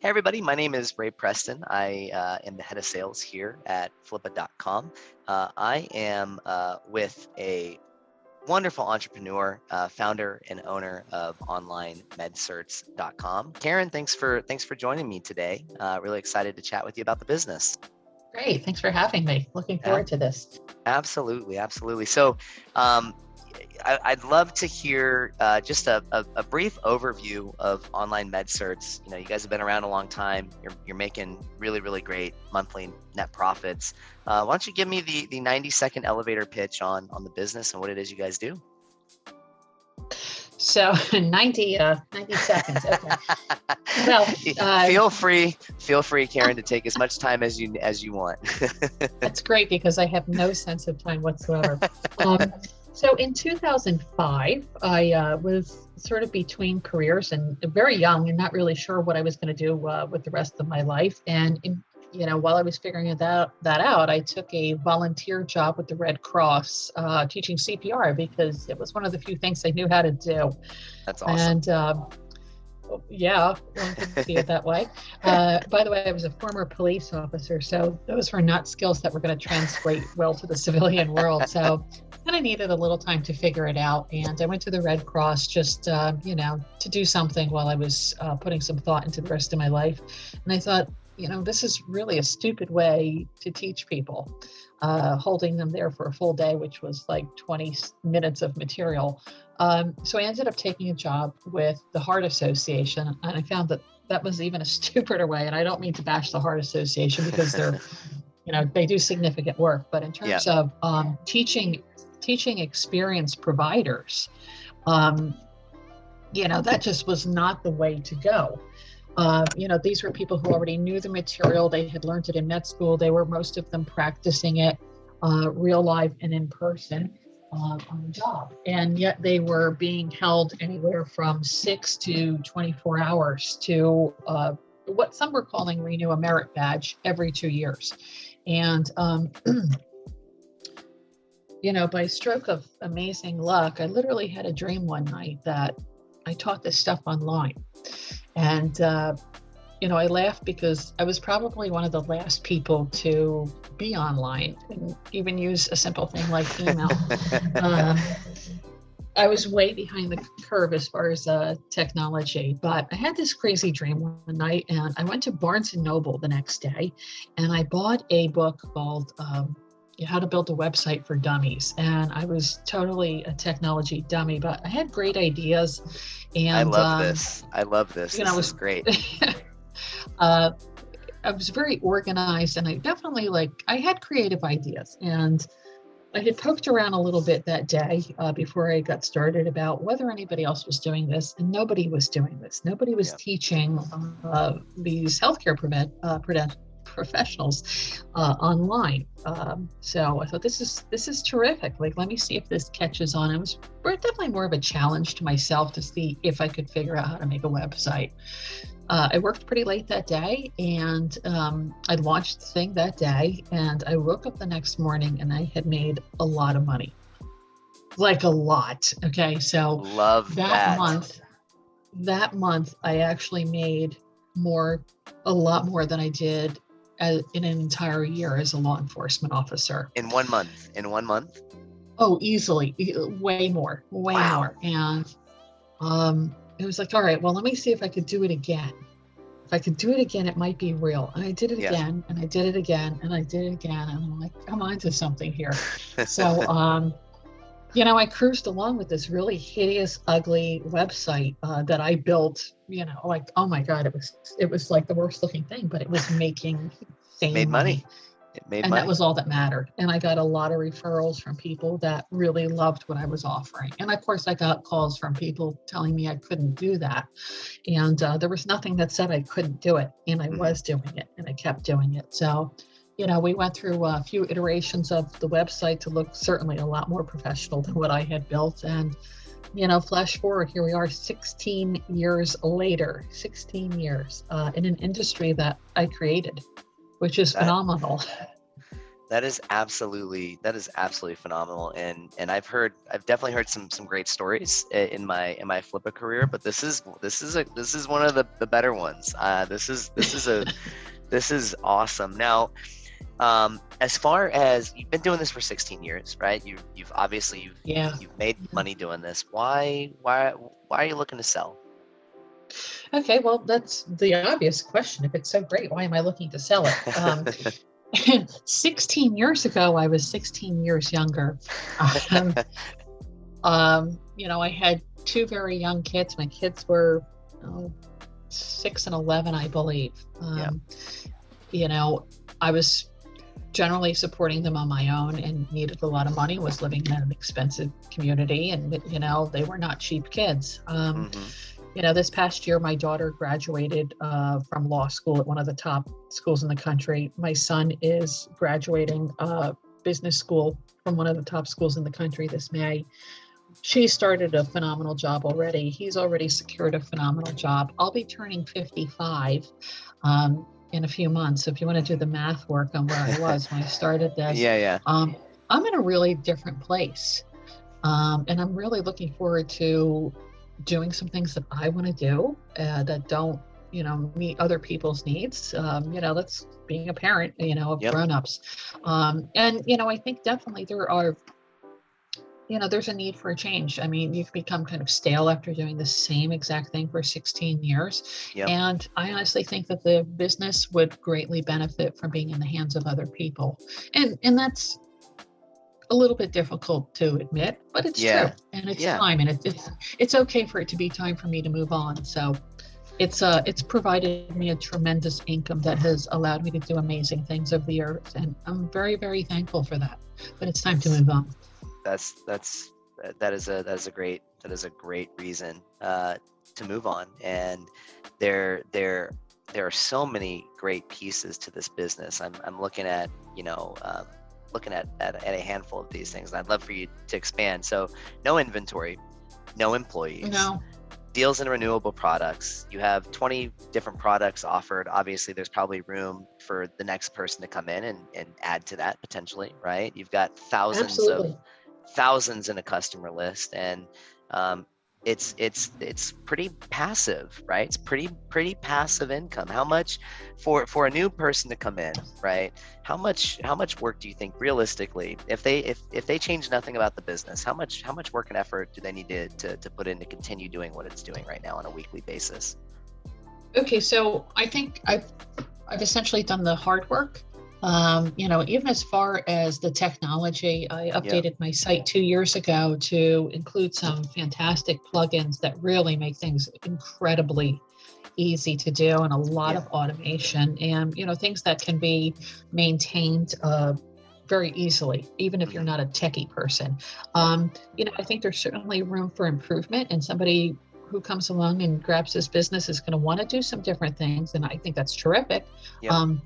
Hey everybody, my name is Ray Preston. I am the head of sales here at Flippa.com. I am with a wonderful entrepreneur, founder and owner of OnlineMedCerts.com. Karen, thanks for joining me today. Really excited to chat with you about the business. Great, thanks for having me. Looking forward to this. Absolutely. So, I'd love to hear just a brief overview of OnlineMedCerts. You guys have been around a long time. You're making really great monthly net profits. Why don't you give me the 90-second elevator pitch on the business and what it is you guys do? So 90 seconds. Okay. Well, feel free, Karen, to take as much time as you want. That's great because I have no sense of time whatsoever. So in 2005, I was sort of between careers and very young and not really sure what I was going to do with the rest of my life. And while I was figuring that out, I took a volunteer job with the Red Cross teaching CPR because it was one of the few things I knew how to do. That's awesome. And yeah, one could see it that way. By the way, I was a former police officer, so those were not skills that were going to translate well to the civilian world. So kind of needed a little time to figure it out. And I went to the Red Cross just, to do something while I was putting some thought into the rest of my life. And I thought, this is really a stupid way to teach people, holding them there for a full day, which was like 20 minutes of material. So I ended up taking a job with the Heart Association, and I found that was even a stupider way. And I don't mean to bash the Heart Association because they're, they do significant work, but in terms of teaching experienced providers, that just was not the way to go. These were people who already knew the material. They had learned it in med school. They were, most of them, practicing it real life and in person on the job. And yet they were being held anywhere from 6 to 24 hours to what some were calling renew a merit badge every 2 years. And, by stroke of amazing luck, I literally had a dream one night that I taught this stuff online. And, I laughed because I was probably one of the last people to be online and even use a simple thing like email. I was way behind the curve as far as technology, but I had this crazy dream one night, and I went to Barnes & Noble the next day, and I bought a book called How to Build a Website for Dummies. And I was totally a technology dummy, but I had great ideas. And I love this. This is great. I was very organized, and I definitely I had creative ideas. And I had poked around a little bit that day before I got started about whether anybody else was doing this, and nobody was doing this. Nobody was teaching these healthcare professionals online. So I thought, this is terrific. Let me see if this catches on. It was definitely more of a challenge to myself to see if I could figure out how to make a website. I worked pretty late that day, and I launched the thing that day, and I woke up the next morning and I had made a lot of money. Like a lot. Okay. So love that month I actually made a lot more than I did in an entire year as a law enforcement officer. In 1 month? Oh, easily. Way more. And it was like, all right, well, let me see if I could do it again. If I could do it again, it might be real. And I did it again, and I did it again, and I did it again. And I'm like, I'm onto something here. So, I cruised along with this really hideous, ugly website that I built, oh my God, it was like the worst looking thing, but it was making insane money. It made and money. That was all that mattered. And I got a lot of referrals from people that really loved what I was offering. And of course, I got calls from people telling me I couldn't do that. And there was nothing that said I couldn't do it. And I was doing it, and I kept doing it. So, we went through a few iterations of the website to look certainly a lot more professional than what I had built. And, flash forward, here we are 16 years later, 16 years in an industry that I created, which is phenomenal. that is absolutely phenomenal. And I've definitely heard some great stories in my Flippa career, but this is one of the better ones. This is awesome. Now, as far as you've been doing this for 16 years, right? You've obviously you've made money doing this. Why are you looking to sell? Okay, well, that's the obvious question. If it's so great, why am I looking to sell it? 16 years ago, I was 16 years younger. I had two very young kids. My kids were 6 and 11, I believe. I was generally supporting them on my own and needed a lot of money, was living in an expensive community, and they were not cheap kids. This past year, my daughter graduated from law school at one of the top schools in the country. My son is graduating business school from one of the top schools in the country this May. She started a phenomenal job already. He's already secured a phenomenal job. I'll be turning 55 in a few months. If you want to do the math work on where I was when I started this, I'm in a really different place. And I'm really looking forward to doing some things that I want to do that don't, meet other people's needs. That's being a parent, of grown-ups. And, I think definitely there's a need for a change. I mean, you've become kind of stale after doing the same exact thing for 16 years. Yep. And I honestly think that the business would greatly benefit from being in the hands of other people. And that's a little bit difficult to admit, but it's true. And it's time, and it's okay for it to be time for me to move on. So it's provided me a tremendous income that has allowed me to do amazing things over the years, and I'm very, very thankful for that. But it's time to move on. That is a great reason to move on. And there are so many great pieces to this business. I'm looking at a handful of these things, and I'd love for you to expand. So no inventory, no employees, deals in renewable products. You have 20 different products offered. Obviously, there's probably room for the next person to come in and add to that potentially, right? You've got thousands in a customer list, and it's pretty passive, right? It's pretty passive income. How much for a new person to come in, right? How much work do you think realistically, if they change nothing about the business, how much work and effort do they need to put in to continue doing what it's doing right now on a weekly basis? Okay, so I think I've essentially done the hard work. Even as far as the technology, I updated my site 2 years ago to include some fantastic plugins that really make things incredibly easy to do, and a lot of automation, and things that can be maintained very easily, even if you're not a techie person. I think there's certainly room for improvement, and somebody who comes along and grabs this business is going to want to do some different things, and I think that's terrific.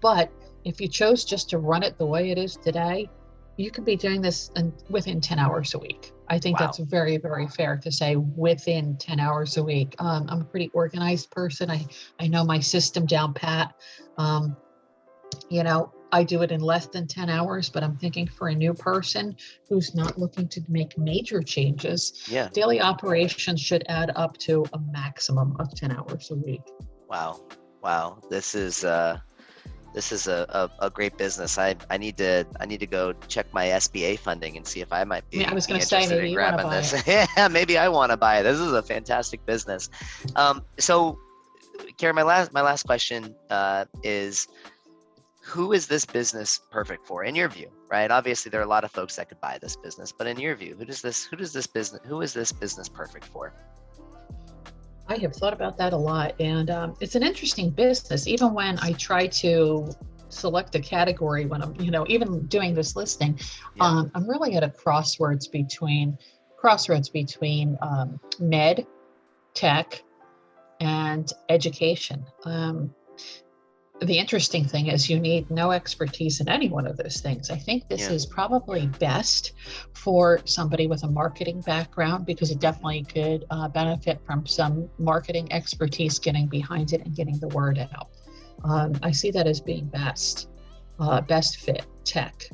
But if you chose just to run it the way it is today, you could be doing this within 10 hours a week. I think that's very, very fair to say, within 10 hours a week. I'm a pretty organized person. I know my system down pat. I do it in less than 10 hours, but I'm thinking for a new person who's not looking to make major changes, daily operations should add up to a maximum of 10 hours a week. Wow. This is a great business. I need to go check my SBA funding and see if I might be. I was going to say, maybe you want to buy it. Yeah, maybe I want to buy it. This is a fantastic business. So, Karen, my last question is, who is this business perfect for, in your view? Right? Obviously, there are a lot of folks that could buy this business, but in your view, who is this business perfect for? I have thought about that a lot, and it's an interesting business. Even when I try to select a category, when I'm, even doing this listing, I'm really at a crossroads between med, tech, and education. The interesting thing is you need no expertise in any one of those things. I think this is probably best for somebody with a marketing background, because it definitely could benefit from some marketing expertise getting behind it and getting the word out. I see that as being best fit. tech.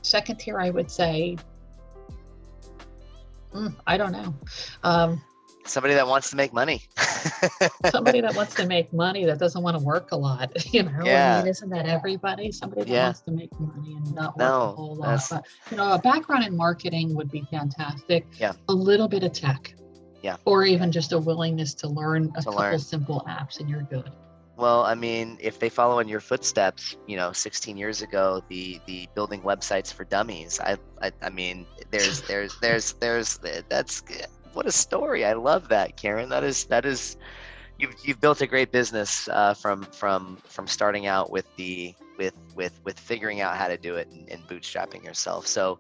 Second tier, I would say, I don't know. Somebody that wants to make money. Somebody that wants to make money, that doesn't want to work a lot. Yeah. I mean, isn't that everybody? Somebody that Yeah. wants to make money and not work a whole lot. that's But a background in marketing would be fantastic. Yeah. A little bit of tech. Yeah. Or even just a willingness to learn a To couple learn. simple apps, and you're good. Well, I mean, if they follow in your footsteps, 16 years ago, the building websites for dummies. I mean, there's that's what a story. I love that, Karen. That is you've built a great business from starting out with figuring out how to do it and bootstrapping yourself. So,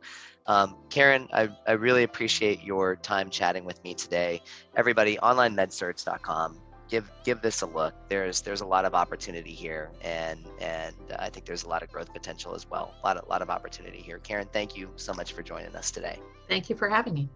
Karen, I really appreciate your time chatting with me today. Everybody, OnlineMedCerts.com. Give this a look. There's a lot of opportunity here, and I think there's a lot of growth potential as well. A lot of opportunity here. Karen, thank you so much for joining us today. Thank you for having me.